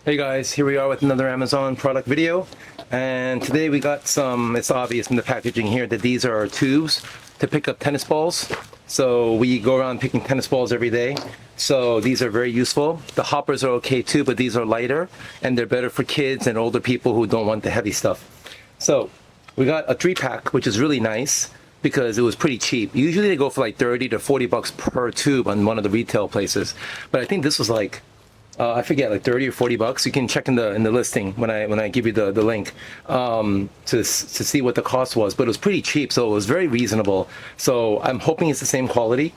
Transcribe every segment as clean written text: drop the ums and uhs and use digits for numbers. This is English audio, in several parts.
Hey guys, here we are with another Amazon product video, and today we got some, it's obvious from the packaging here that these are tubes to pick up tennis balls. So we go around picking tennis balls every day, so these are very useful. The hoppers are okay too, but these are lighter and they're better for kids and older people who don't want the heavy stuff. So we got a 3-pack, which is really nice because it was pretty cheap. Usually they go for like 30 to 40 bucks per tube on one of the retail places, but I think this was like I forget, like 30 or 40 bucks. You can check in the listing when I give you the link to see what the cost was. But it was pretty cheap, so it was very reasonable. So I'm hoping it's the same quality.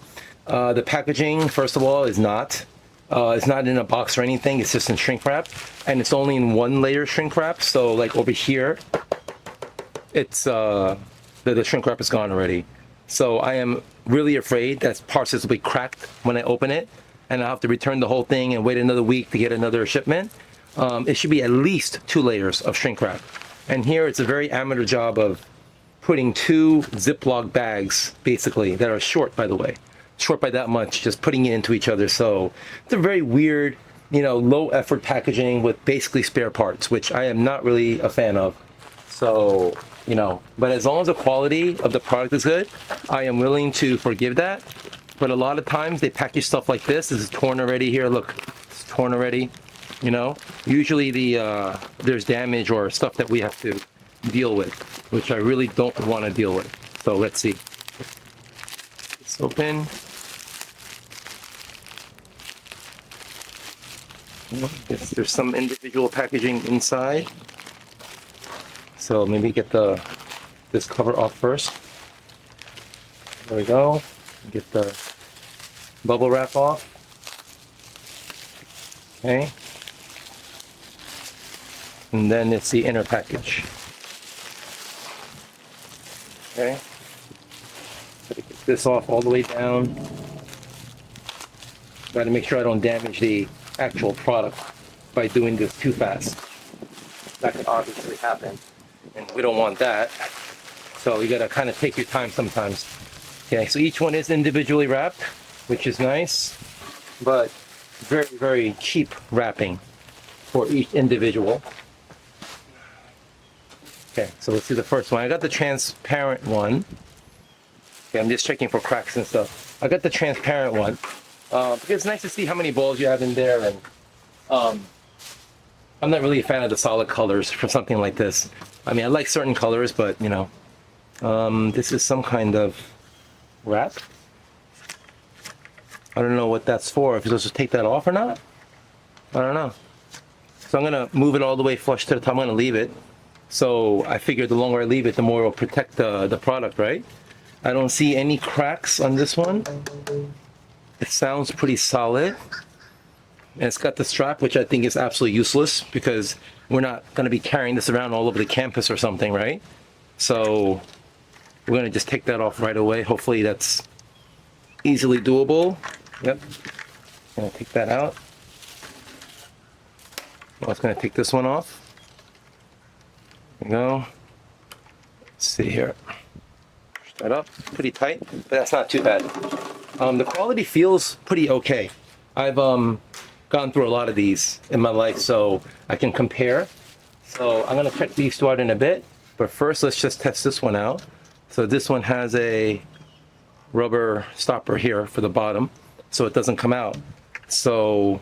The packaging, first of all, is not. It's not in a box or anything. It's just in shrink wrap, and it's only in 1-layer shrink wrap. So like over here, it's the shrink wrap is gone already. So I am really afraid that parts will be cracked when I open it, and I'll have to return the whole thing and wait another week to get another shipment. It should be at least 2 layers of shrink wrap. And here it's a very amateur job of putting 2 Ziploc bags, basically, that are short, by the way. Short by that much, just putting it into each other. So it's a very weird, low effort packaging with basically spare parts, which I am not really a fan of. So, but as long as the quality of the product is good, I am willing to forgive that. But a lot of times they package stuff like this. This is torn already here. Look, it's torn already. Usually there's damage or stuff that we have to deal with, which I really don't want to deal with. So let's see. It's open. Yes, there's some individual packaging inside. So maybe get this cover off first. There we go. Get the bubble wrap off. Okay. And then it's the inner package. Okay. Gotta get this off all the way down. Gotta make sure I don't damage the actual product by doing this too fast. That could obviously happen, and we don't want that. So you gotta kind of take your time sometimes. Okay, so each one is individually wrapped, which is nice, but very, very cheap wrapping for each individual. Okay, so let's see the first one. I got the transparent one. Okay, I'm just checking for cracks and stuff. I got the transparent one because it's nice to see how many balls you have in there, and I'm not really a fan of the solid colors for something like this. I mean, I like certain colors, but this is some kind of wrap. I don't know what that's for, if you're supposed to take that off or not. I don't know. So I'm gonna move it all the way flush to the top. I'm gonna leave it. So I figured the longer I leave it, the more it'll protect the product, right? I don't see any cracks on this one. It sounds pretty solid. And it's got the strap, which I think is absolutely useless because we're not gonna be carrying this around all over the campus or something, right? So we're going to just take that off right away. Hopefully that's easily doable. Yep. Going to take that out. I was going to take this one off. There we go. Let's see here. Push that up. Pretty tight, but that's not too bad. The quality feels pretty okay. I've gone through a lot of these in my life, so I can compare. So I'm going to check these 2 out in a bit. But first, let's just test this one out. So this one has a rubber stopper here for the bottom, so it doesn't come out. So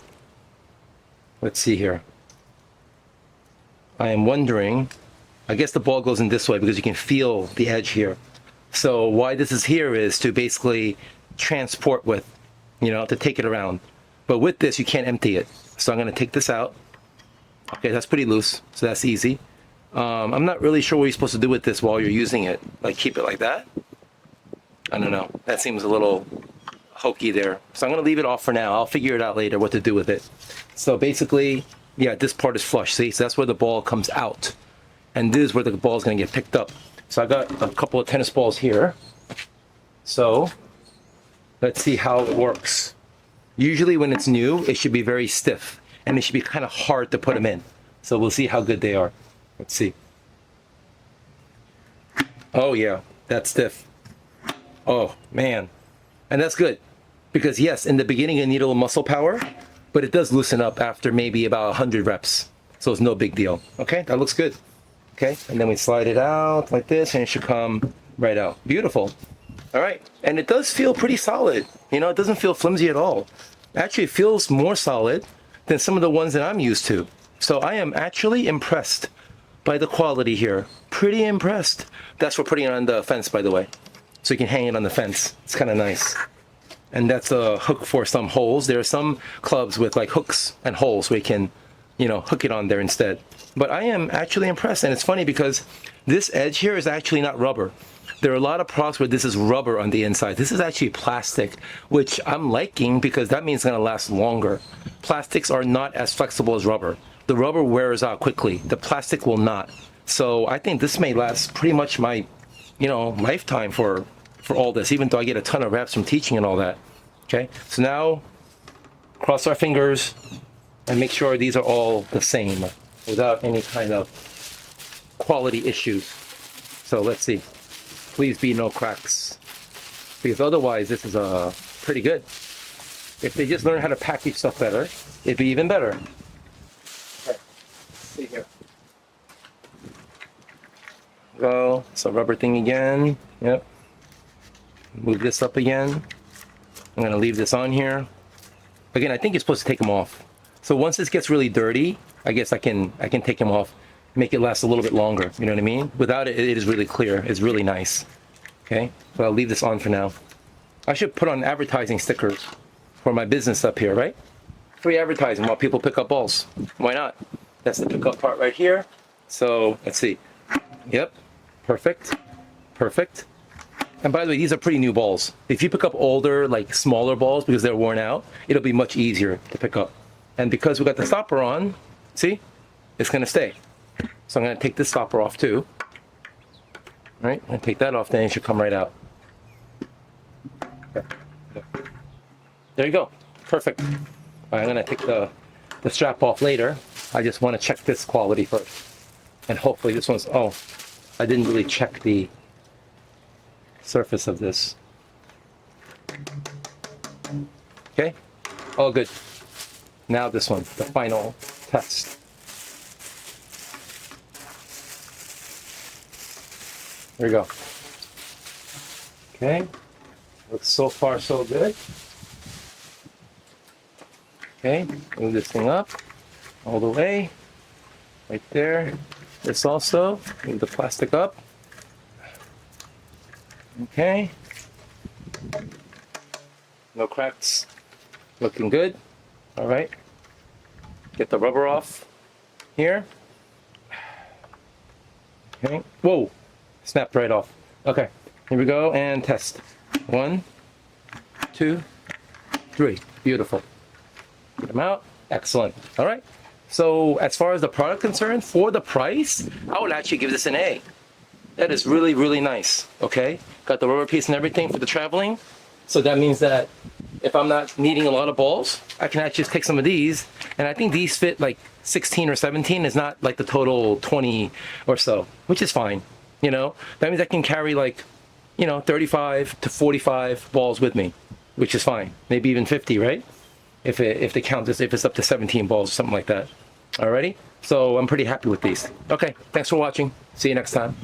let's see here. I am wondering, I guess the ball goes in this way because you can feel the edge here. So why this is here is to basically transport with, to take it around. But with this, you can't empty it. So I'm going to take this out. Okay, that's pretty loose, so that's easy. I'm not really sure what you're supposed to do with this while you're using it. Like keep it like that? I don't know. That seems a little hokey there. So I'm going to leave it off for now. I'll figure it out later what to do with it. So basically, yeah, this part is flush. See, so that's where the ball comes out. And this is where the ball is going to get picked up. So I got a couple of tennis balls here. So let's see how it works. Usually when it's new, it should be very stiff. And it should be kind of hard to put them in. So we'll see how good they are. Let's see. Oh yeah, that's stiff. Oh man. And that's good. Because yes, in the beginning you need a little muscle power, but it does loosen up after maybe about 100 reps. So it's no big deal. Okay, that looks good. Okay, and then we slide it out like this and it should come right out. Beautiful. All right, and it does feel pretty solid. You know, it doesn't feel flimsy at all. Actually, it feels more solid than some of the ones that I'm used to. So I am actually impressed by the quality here. Pretty impressed. That's for putting it on the fence, by the way. So you can hang it on the fence. It's kind of nice. And that's a hook for some holes. There are some clubs with like hooks and holes where you can, you know, hook it on there instead. But I am actually impressed, and it's funny because this edge here is actually not rubber. There are a lot of products where this is rubber on the inside. This is actually plastic, which I'm liking because that means it's gonna last longer. Plastics are not as flexible as rubber. The rubber wears out quickly. The plastic will not. So I think this may last pretty much my, you know, lifetime for all this, even though I get a ton of reps from teaching and all that. Okay, so now cross our fingers and make sure these are all the same without any kind of quality issues. So let's see. Please be no cracks, because otherwise this is pretty good. If they just learn how to package stuff better, it'd be even better. Okay, see here. Go, so rubber thing again. Yep. Move this up again. I'm gonna leave this on here. Again, I think you're supposed to take them off. So once this gets really dirty, I guess I can take them off, make it last a little bit longer. You know what I mean? Without it, it is really clear. It's really nice. Okay, but I'll leave this on for now. I should put on advertising stickers for my business up here, right? Free advertising while people pick up balls. Why not? That's the pickup part right here. So let's see. Yep, perfect, perfect. And by the way, these are pretty new balls. If you pick up older, like smaller balls because they're worn out, it'll be much easier to pick up. And because we got the stopper on, see, it's gonna stay. So I'm gonna take this stopper off too. All right, and take that off, then it should come right out. Okay. There you go, perfect. All right, I'm gonna take the strap off later. I just wanna check this quality first. And hopefully this one's, oh, I didn't really check the surface of this. Okay, all good. Now this one, the final test. There we go. Okay, looks so far so good. Okay, move this thing up all the way, right there. This also, move the plastic up. Okay, no cracks, looking good. All right, get the rubber off here. Okay, whoa, snapped right off. Okay, here we go and test. 1, 2, 3, beautiful. Get them out, excellent. All right, so as far as the product concerned, for the price, I would actually give this an A. That is really, really nice, okay? Got the rubber piece and everything for the traveling. So that means that if I'm not needing a lot of balls, I can actually just take some of these. And I think these fit like 16 or 17, is not like the total 20 or so, which is fine, you know? That means I can carry like, you know, 35 to 45 balls with me, which is fine. Maybe even 50, right? If they count this, if it's up to 17 balls or something like that. Alrighty? So I'm pretty happy with these. Okay, thanks for watching. See you next time.